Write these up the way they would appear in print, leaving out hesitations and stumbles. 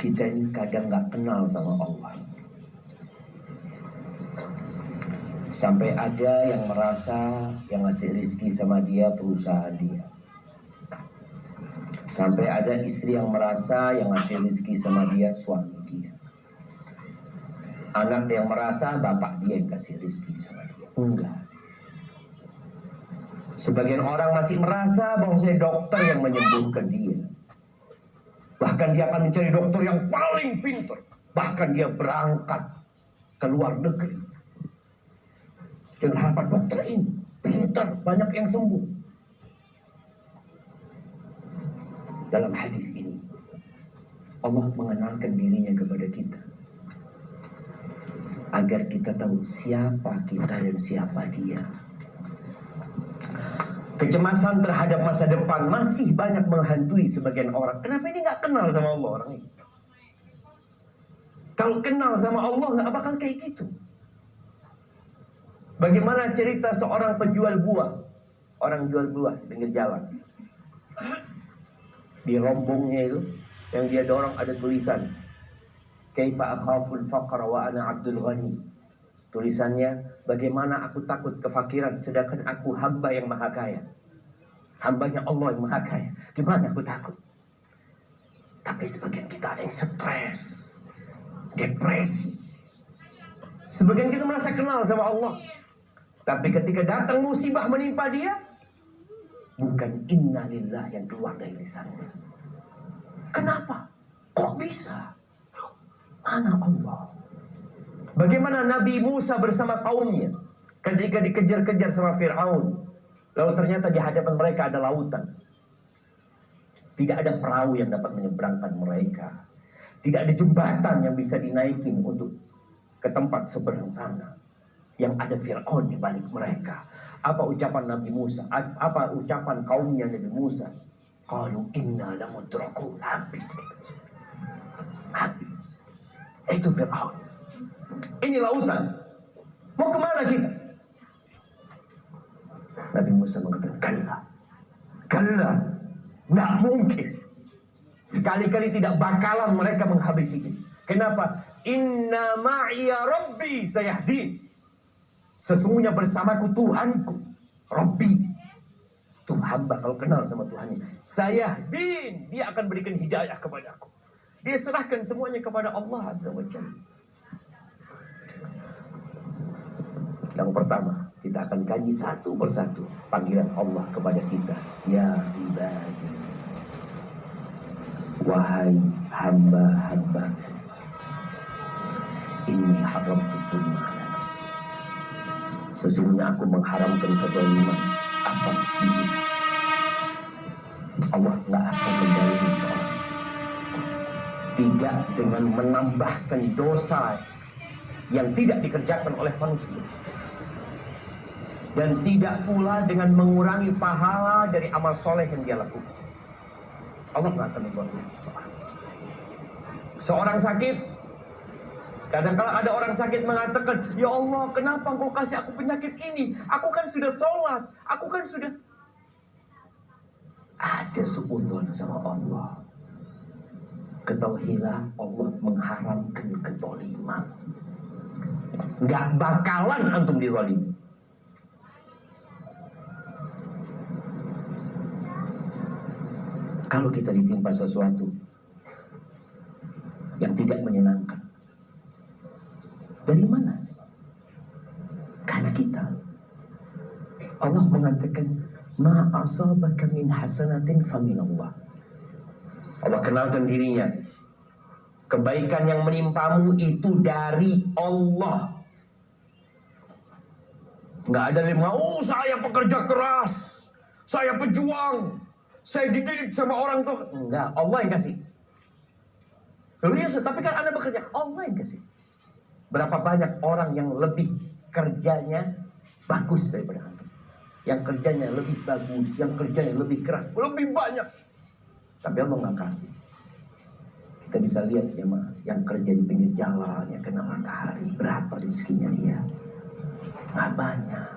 Kita ini kadang gak kenal sama Allah. Sampai ada yang merasa yang ngasih rezeki sama dia perusahaan dia. Sampai ada istri yang merasa yang ngasih rezeki sama dia suami dia. Anak yang merasa bapak dia yang kasih rezeki sama dia. Enggak. Sebagian orang masih merasa bahwa saya dokter yang menyembuhkan dia. Bahkan dia akan mencari dokter yang paling pintar. Bahkan dia berangkat ke luar negeri dengan harapan dokter ini pintar, banyak yang sembuh. Dalam hadis ini Allah mengenalkan dirinya kepada kita agar kita tahu siapa kita dan siapa dia. Kecemasan terhadap masa depan masih banyak menghantui sebagian orang. Kenapa ini gak kenal sama Allah orang ini? Kalau kenal sama Allah gak bakal kayak gitu. Bagaimana cerita seorang penjual buah, orang jual buah di pinggir jalan. Di rombongnya itu yang dia dorong ada tulisan, Kaifa akhaful faqra wa ana abdul ghani. Tulisannya, bagaimana aku takut kefakiran sedangkan aku hamba yang maha kaya. Hambanya Allah yang maha kaya. Gimana aku takut? Tapi sebagian kita ada yang stres, depresi. Sebagian kita merasa kenal sama Allah. Tapi ketika datang musibah menimpa dia, bukan innalillah yang keluar dari lisannya. Kenapa? Kok bisa? Mana Allah? Bagaimana Nabi Musa bersama kaumnya ketika dikejar-kejar sama Fir'aun, lalu ternyata di hadapan mereka ada lautan. Tidak ada perahu yang dapat menyeberangkan mereka. Tidak ada jembatan yang bisa dinaikin untuk ke tempat seberang sana. Yang ada Fir'aun di balik mereka. Apa ucapan Nabi Musa? Apa ucapan kaumnya Nabi Musa? Qalu inna lamudrakun. Habis. Habis. Itu Fir'aun. Ini lautan. Mau kemana kita? Nabi Musa mengatakan, kalla. Nggak mungkin. Sekali-kali tidak bakalan mereka menghabisi kita. Kenapa? Inna ma'iya rabbi sayahdin. Sesungguhnya bersamaku Tuhanku, Rabbi. Tuh hamba kalau kenal sama Tuhannya, sayahdin, dia akan berikan hidayah kepadaku. Dia serahkan semuanya kepada Allah Azza wa Jalla. Yang pertama, kita akan kaji satu persatu panggilan Allah kepada kita. Ya ibadi, wahai hamba-hamba, inni haramtu dzulma ala nafsi. Sesungguhnya aku mengharamkan kezaliman atas diri. Allah nggak akan menzalimi seorang, tidak dengan menambahkan dosa yang tidak dikerjakan oleh manusia, dan tidak pula dengan mengurangi pahala dari amal soleh yang dia lakukan. Allah nggak akan menzalimi seorang. Seorang sakit, kadang-kadang ada orang sakit mengatakan, ya Allah, kenapa engkau kasih aku penyakit ini? Aku kan sudah sholat, aku kan sudah... Ada suudzon sama Allah. Ketahuilah Allah mengharamkan kezaliman. Gak bakalan antum dizalimi. Kalau kita ditimpa sesuatu yang tidak menyenangkan, dari mana? Karena kita. Allah mengatakan, ma asabaka min hasanatin faminallah. Allah kenalkan dirinya. Kebaikan yang menimpamu itu dari Allah. Nggak ada yang mau, saya pekerja keras, saya pejuang, saya dididik sama orang tuh. Enggak, Allah yang kasih. Lalu ya, tapi kan Anda bekerja, Allah yang kasih. Berapa banyak orang yang lebih kerjanya bagus daripada Anda, yang kerjanya lebih bagus, yang kerjanya lebih keras, lebih banyak, tapi Allah nggak kasih. Kita bisa lihat ya, yang kerja di pinggir jalan, yang kena matahari, berapa rezekinya dia? Nggak banyak.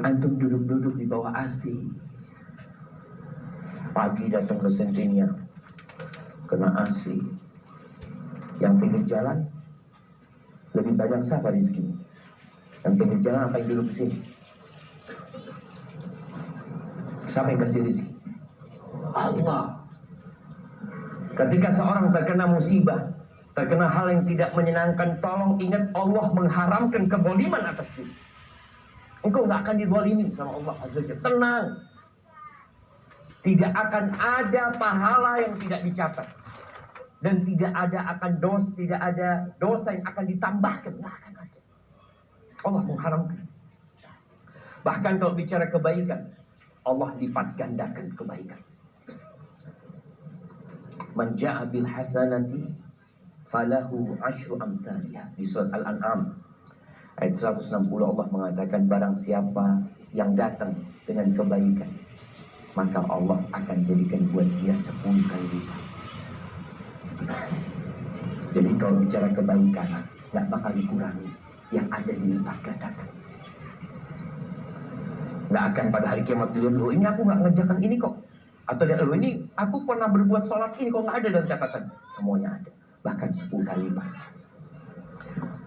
Antum duduk-duduk di bawah AC, pagi datang ke Centennial, kena AC. Yang pinggir jalan lebih banyak siapa rezeki? Yang pinggir jalan apa yang duduk di sini? Siapa yang kasih rezeki? Allah. Ketika seorang terkena musibah, terkena hal yang tidak menyenangkan, tolong ingat Allah mengharamkan kezaliman atas diri. Engkau nggak akan dizalimi sama Allah Azza wa Jalla. Tenang. Tidak akan ada pahala yang tidak dicatat. Dan tidak ada dosa yang akan ditambahkan. Nggak akan ada. Allah mengharamkan. Bahkan kalau bicara kebaikan, Allah lipat gandakan kebaikan. Man ja'a bil hasanati falahu asyru amthaliha. Di surat Al-An'am ayat 160 Allah mengatakan, barang siapa yang datang dengan kebaikan, maka Allah akan jadikan buat dia 10 kali lipat. Jadi kalau bicara kebaikan, nggak bakal dikurangi, yang ada dilipat gandakan. Nggak akan pada hari kiamat dilihat, loh ini aku nggak ngerjakan ini kok, atau lihat, loh ini aku pernah berbuat sholat ini kok nggak ada dalam catatan. Semuanya ada, bahkan 10 kali lipat.